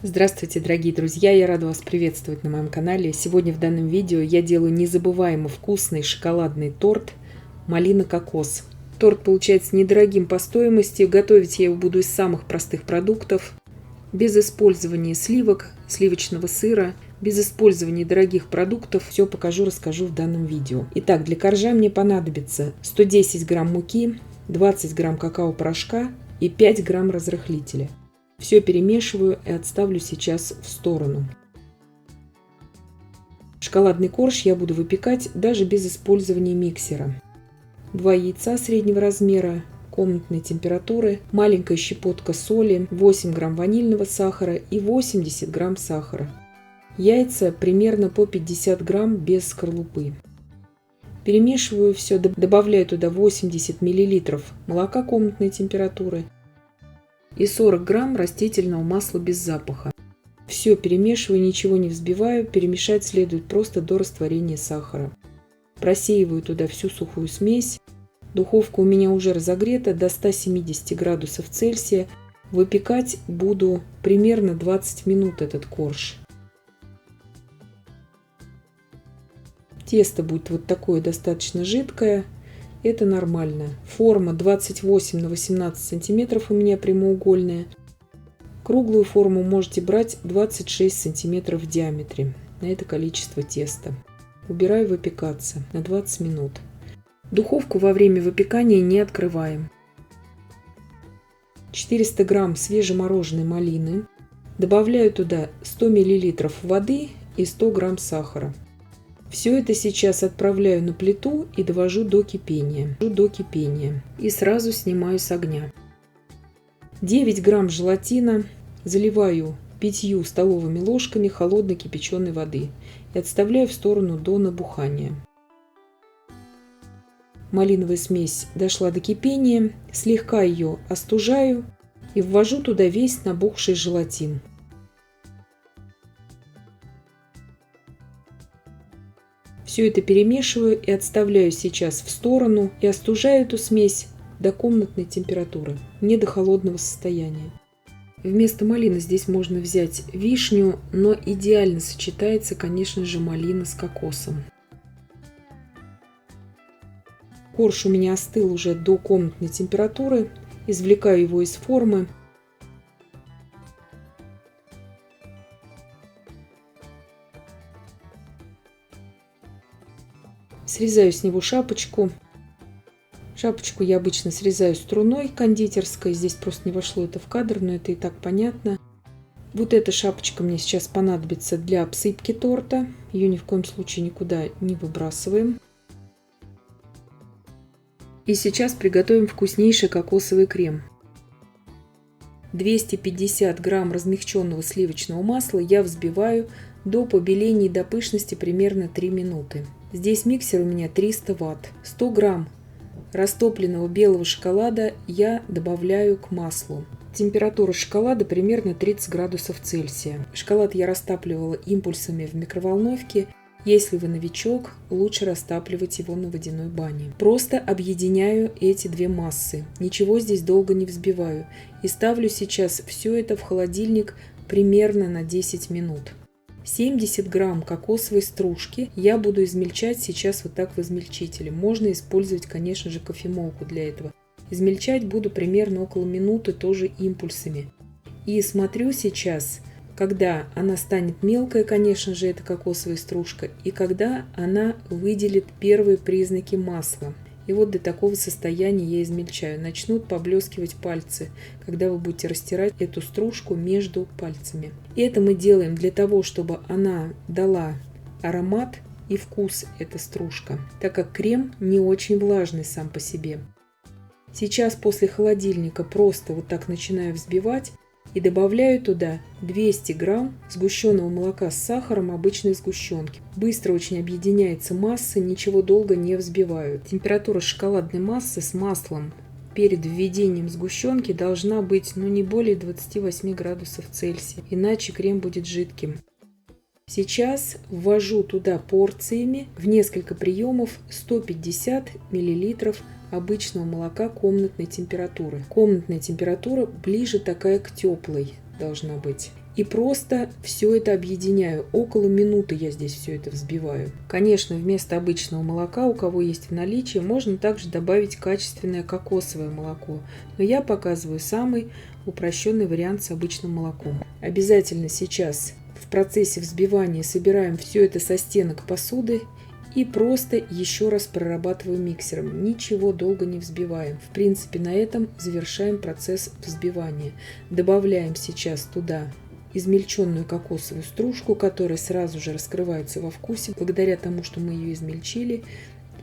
Здравствуйте, дорогие друзья! Я рада вас приветствовать на моем канале. Сегодня в данном видео я делаю незабываемо вкусный шоколадный торт «Малина-кокос». Торт получается недорогим по стоимости. Готовить я его буду из самых простых продуктов. Без использования сливок, сливочного сыра, без использования дорогих продуктов. Все покажу, расскажу в данном видео. Итак, для коржа мне понадобится 110 грамм муки, 20 грамм какао-порошка и 5 грамм разрыхлителя. Все перемешиваю и отставлю сейчас в сторону. Шоколадный корж я буду выпекать даже без использования миксера. 2 яйца среднего размера, комнатной температуры, маленькая щепотка соли, 8 грамм ванильного сахара и 80 грамм сахара. Яйца примерно по 50 грамм без скорлупы. Перемешиваю все, добавляю туда 80 миллилитров молока комнатной температуры и 40 грамм растительного масла без запаха. Все перемешиваю, ничего не взбиваю, перемешать следует просто до растворения сахара. Просеиваю туда всю сухую смесь. Духовка у меня уже разогрета до 170 градусов Цельсия. Выпекать буду примерно 20 минут этот корж. Тесто будет вот такое достаточно жидкое. Это нормально. Форма 28 на 18 сантиметров у меня прямоугольная. Круглую форму можете брать 26 сантиметров в диаметре на это количество теста. Убираю выпекаться на 20 минут. Духовку во время выпекания не открываем. 400 грамм свежемороженой малины. Добавляю туда 100 миллилитров воды и 100 грамм сахара. Все это сейчас отправляю на плиту и довожу до кипения. И сразу снимаю с огня. 9 грамм желатина заливаю 5 столовыми ложками холодной кипяченой воды и отставляю в сторону до набухания. Малиновая смесь дошла до кипения, слегка ее остужаю и ввожу туда весь набухший желатин. Все это перемешиваю и отставляю сейчас в сторону и остужаю эту смесь до комнатной температуры, не до холодного состояния. Вместо малины здесь можно взять вишню, но идеально сочетается, конечно же, малина с кокосом. Корж у меня остыл уже до комнатной температуры. Извлекаю его из формы. Срезаю с него шапочку. Шапочку я обычно срезаю струной кондитерской. Здесь просто не вошло это в кадр, но это и так понятно. Вот эта шапочка мне сейчас понадобится для обсыпки торта. Ее ни в коем случае никуда не выбрасываем. И сейчас приготовим вкуснейший кокосовый крем. 250 грамм размягченного сливочного масла я взбиваю до побеления и до пышности примерно 3 минуты. Здесь миксер у меня 300 Вт. 100 грамм растопленного белого шоколада я добавляю к маслу. Температура шоколада примерно 30 градусов Цельсия. Шоколад я растапливала импульсами в микроволновке. Если вы новичок, лучше растапливать его на водяной бане. Просто объединяю эти две массы. Ничего здесь долго не взбиваю. И ставлю сейчас все это в холодильник примерно на 10 минут. 70 грамм кокосовой стружки я буду измельчать сейчас вот так в измельчителе. Можно использовать, конечно же, кофемолку для этого. Измельчать буду примерно около минуты тоже импульсами. И смотрю сейчас, когда она станет мелкая, конечно же, это кокосовая стружка, и когда она выделит первые признаки масла. И вот до такого состояния я измельчаю. Начнут поблескивать пальцы, когда вы будете растирать эту стружку между пальцами. И это мы делаем для того, чтобы она дала аромат и вкус, эта стружка, так как крем не очень влажный сам по себе. Сейчас после холодильника просто вот так начинаю взбивать и добавляю туда 200 грамм сгущенного молока с сахаром обычной сгущенки. Быстро очень объединяется масса, ничего долго не взбиваю. Температура шоколадной массы с маслом перед введением сгущенки должна быть не более 28 градусов Цельсия, иначе крем будет жидким. Сейчас ввожу туда порциями в несколько приемов 150 миллилитров обычного молока комнатной температуры. Комнатная температура ближе такая к теплой должна быть. И просто все это объединяю. Около минуты я здесь все это взбиваю. Конечно, вместо обычного молока, у кого есть в наличии, можно также добавить качественное кокосовое молоко. Но я показываю самый упрощенный вариант с обычным молоком. Обязательно сейчас в процессе взбивания собираем все это со стенок посуды и просто еще раз прорабатываем миксером. Ничего долго не взбиваем. В принципе, на этом завершаем процесс взбивания. Добавляем сейчас туда измельченную кокосовую стружку, которая сразу же раскрывается во вкусе, благодаря тому, что мы ее измельчили,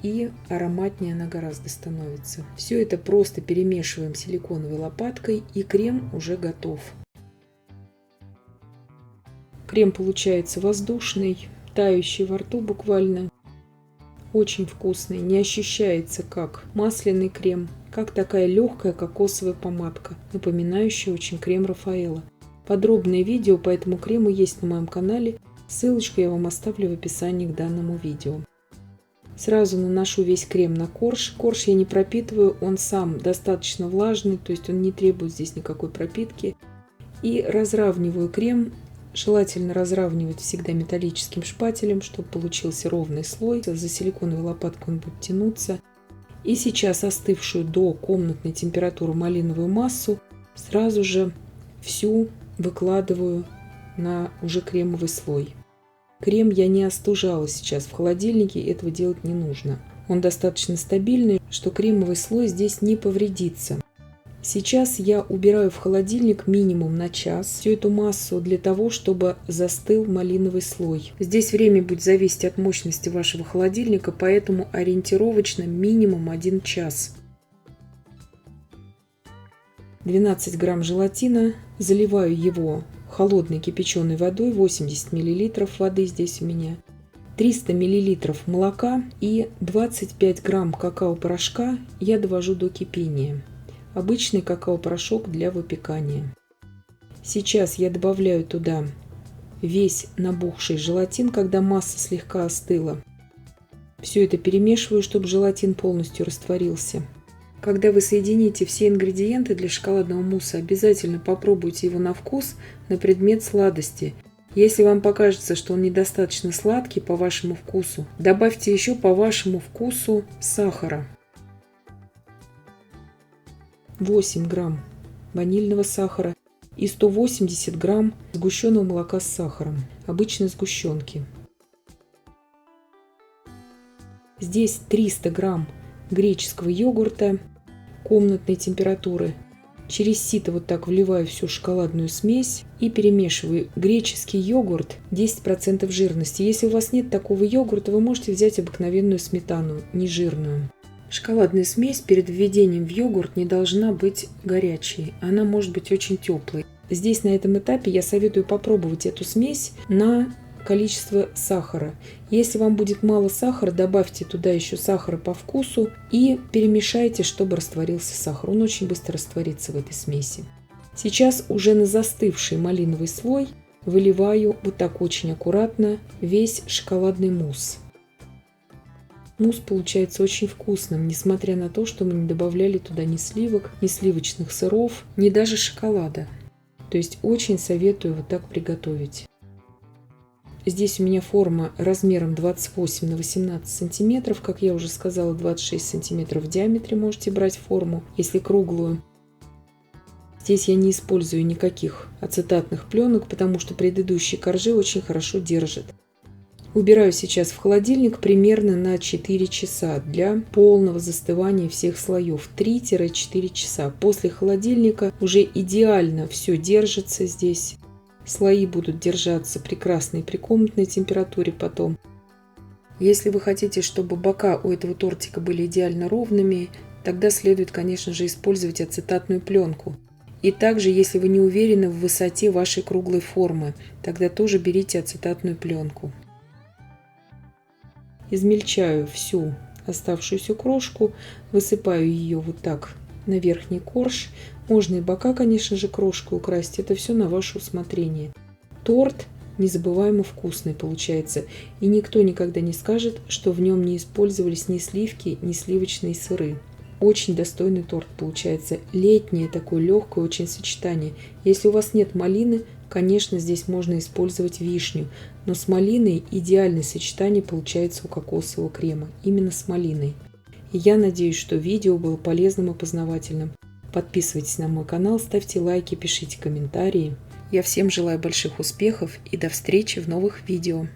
и ароматнее она гораздо становится. Все это просто перемешиваем силиконовой лопаткой, и крем уже готов. Крем получается воздушный, тающий во рту буквально. Очень вкусный, не ощущается как масляный крем, как такая легкая кокосовая помадка, напоминающая очень крем Рафаэлло. Подробное видео по этому крему есть на моем канале, ссылочку я вам оставлю в описании к данному видео. Сразу наношу весь крем на корж. Корж я не пропитываю, он сам достаточно влажный, то есть он не требует здесь никакой пропитки. И разравниваю крем. Желательно разравнивать всегда металлическим шпателем, чтобы получился ровный слой. За силиконовой лопаткой он будет тянуться. И сейчас остывшую до комнатной температуры малиновую массу сразу же всю выкладываю на уже кремовый слой. Крем я не остужала сейчас в холодильнике, этого делать не нужно. Он достаточно стабильный, что кремовый слой здесь не повредится. Сейчас я убираю в холодильник минимум на час всю эту массу для того, чтобы застыл малиновый слой. Здесь время будет зависеть от мощности вашего холодильника, поэтому ориентировочно минимум 1 час. 12 грамм желатина, заливаю его холодной кипяченой водой, 80 мл воды здесь у меня, 300 мл молока и 25 грамм какао-порошка я довожу до кипения. Обычный какао-порошок для выпекания. Сейчас я добавляю туда весь набухший желатин, когда масса слегка остыла. Все это перемешиваю, чтобы желатин полностью растворился. Когда вы соедините все ингредиенты для шоколадного мусса, обязательно попробуйте его на вкус на предмет сладости. Если вам покажется, что он недостаточно сладкий по вашему вкусу, добавьте еще по вашему вкусу сахара. 8 грамм ванильного сахара и 180 грамм сгущенного молока с сахаром, обычной сгущенки. Здесь 300 грамм греческого йогурта комнатной температуры. Через сито вот так вливаю всю шоколадную смесь и перемешиваю. Греческий йогурт 10% жирности. Если у вас нет такого йогурта, вы можете взять обыкновенную сметану, нежирную. Шоколадная смесь перед введением в йогурт не должна быть горячей. Она может быть очень теплой. Здесь на этом этапе я советую попробовать эту смесь на количество сахара. Если вам будет мало сахара, добавьте туда еще сахара по вкусу и перемешайте, чтобы растворился сахар. Он очень быстро растворится в этой смеси. Сейчас уже на застывший малиновый слой выливаю вот так очень аккуратно весь шоколадный мусс. Мусс получается очень вкусным, несмотря на то, что мы не добавляли туда ни сливок, ни сливочных сыров, ни даже шоколада. То есть очень советую вот так приготовить. Здесь у меня форма размером 28 на 18 сантиметров, как я уже сказала, 26 сантиметров в диаметре можете брать форму, если круглую. Здесь я не использую никаких ацетатных пленок, потому что предыдущие коржи очень хорошо держат. Убираю сейчас в холодильник примерно на 4 часа для полного застывания всех слоев. 3-4 часа. После холодильника уже идеально все держится здесь. Слои будут держаться прекрасно и при комнатной температуре потом. Если вы хотите, чтобы бока у этого тортика были идеально ровными, тогда следует, конечно же, использовать ацетатную пленку. И также, если вы не уверены в высоте вашей круглой формы, тогда тоже берите ацетатную пленку. Измельчаю всю оставшуюся крошку, высыпаю ее вот так на верхний корж. Можно и бока, конечно же, крошкой украсить. Это все на ваше усмотрение. Торт незабываемо вкусный получается. И никто никогда не скажет, что в нем не использовались ни сливки, ни сливочные сыры. Очень достойный торт получается. Летнее такое легкое очень сочетание. Если у вас нет малины, Конечно, здесь можно использовать вишню, но с малиной идеальное сочетание получается у кокосового крема, именно с малиной. И я надеюсь, что видео было полезным и познавательным. Подписывайтесь на мой канал, ставьте лайки, пишите комментарии. Я всем желаю больших успехов и до встречи в новых видео.